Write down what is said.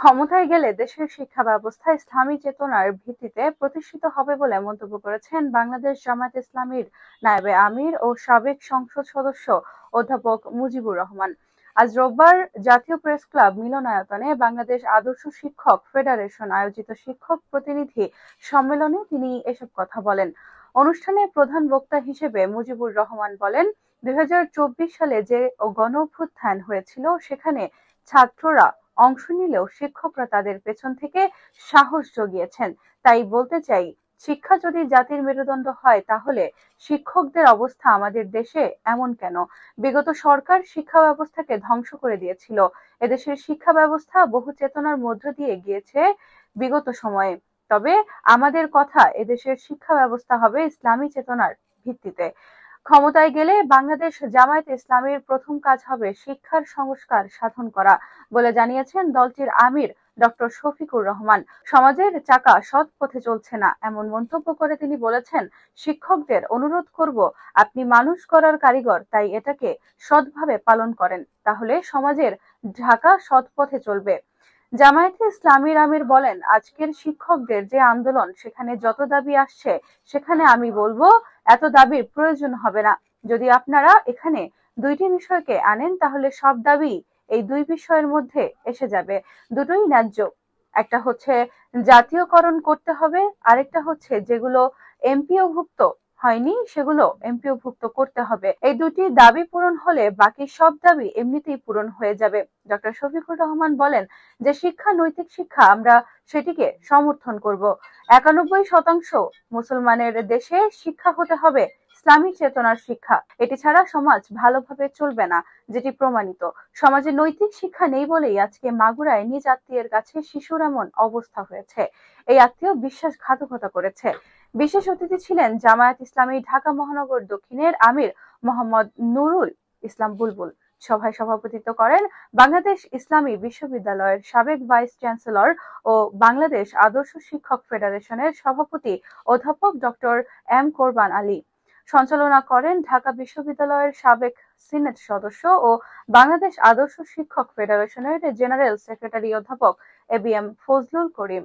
ক্ষমতায় গেলে দেশের শিক্ষা ব্যবস্থা ইসলামী চেতনার ভিত্তিতে প্রতিষ্ঠিত হবে বলে মন্তব্য করেছেন বাংলাদেশ জামায়াতে ইসলামীর নায়েবে আমির ও সাবেক সংসদ সদস্য অধ্যাপক মুজিবুর রহমান। আজ রোববার জাতীয় প্রেস ক্লাব মিলনায়তনে বাংলাদেশ আদর্শ শিক্ষক ফেডারেশন আয়োজিত শিক্ষক প্রতিনিধি সম্মেলনে তিনি এসব কথা বলেন। অনুষ্ঠানে প্রধান বক্তা হিসেবে মুজিবুর রহমান বলেন, ২০২৪ সালে যে গণঅভ্যুত্থান হয়েছিল সেখানে ছাত্ররা অংশ নিলেও শিক্ষকরা তাদের পেছন থেকে সাহস জুগিয়েছেন। তাই বলতে চাই, শিক্ষা যদি জাতির মেরুদণ্ড হয় তাহলে শিক্ষকদের অবস্থা আমাদের দেশে এমন কেন? বিগত সরকার শিক্ষা ব্যবস্থাকে ধ্বংস করে দিয়েছিল। এদেশের শিক্ষা ব্যবস্থা বহু চেতনার মধ্য দিয়ে গিয়েছে বিগত সময়ে। তবে আমাদের কথা, এদেশের শিক্ষা ব্যবস্থা হবে ইসলামী চেতনার ভিত্তিতে। ক্ষমতায় গেলে বাংলাদেশ জামায়াতে ইসলামীর প্রথম কাজ হবে শিক্ষার সংস্কার সাধন করা বলে জানিয়েছেন দলটির আমির ডক্টর শফিকুর রহমান। সমাজের চাকা সৎ পথে চলছে না, এমন মন্তব্য করে তিনি বলেছেন, শিক্ষকদের অনুরোধ করব, আপনি মানুষ করার কারিগর, তাই এটাকে সৎভাবে পালন করেন, তাহলে সমাজের ঢাকা সৎ পথে চলবে। জামায়াতে ইসলামীর আমির বলেন, আজকের শিক্ষকদের যে আন্দোলন, সেখানে যত দাবি আসছে, সেখানে আমি বলবো এত দাবির প্রয়োজন হবে না। যদি আপনারা এখানে দুইটি বিষয়কে আনেন তাহলে সব দাবি এই দুই বিষয়ের মধ্যে এসে যাবে। দুটোই ন্যায্য। একটা হচ্ছে জাতীয়করণ করতে হবে, আরেকটা হচ্ছে যেগুলো এমপিওভুক্ত হয়নি সেগুলো এমপিওভুক্ত করতে হবে। এই দুটি দাবি পূরণ হলে বাকি সব দাবি এমনিতেই পূরণ হয়ে যাবে। ডক্টর শফিকুর রহমান বলেন যে শিক্ষা নৈতিক শিক্ষা, আমরা সেটিকে সমর্থন করব। ৯১% মুসলমানের দেশে শিক্ষা হতে হবে ইসলামী চেতনার শিক্ষা। এটি ছাড়া সমাজ ভালোভাবে চলবে না, যেটি প্রমাণিত। সমাজে নৈতিক শিক্ষা নেই বলেই আজকে মাগুরায় নিজ আত্মীয়ের কাছে শিশুর এমন অবস্থা হয়েছে। এই আত্মীয় বিশ্বাসঘাতকতা করেছে। বিশেষ অতিথি ছিলেন জামায়াত ইসলামী ঢাকা মহানগর দক্ষিণের আমির মোহাম্মদ নুরুল ইসলাম বুলবুল। সভায় সভাপতিত্ব করেন বাংলাদেশ ইসলামী বিশ্ববিদ্যালয়ের সাবেক ভাইস চ্যান্সেলর ও বাংলাদেশ আদর্শ শিক্ষক ফেডারেশনের সভাপতি অধ্যাপক ডক্টর এম কোরবান আলী। সঞ্চালনা করেন ঢাকা বিশ্ববিদ্যালয়ের সাবেক সিনেট সদস্য ও বাংলাদেশ আদর্শ শিক্ষক ফেডারেশনের জেনারেল সেক্রেটারি অধ্যাপক A B M Fazlul Karim.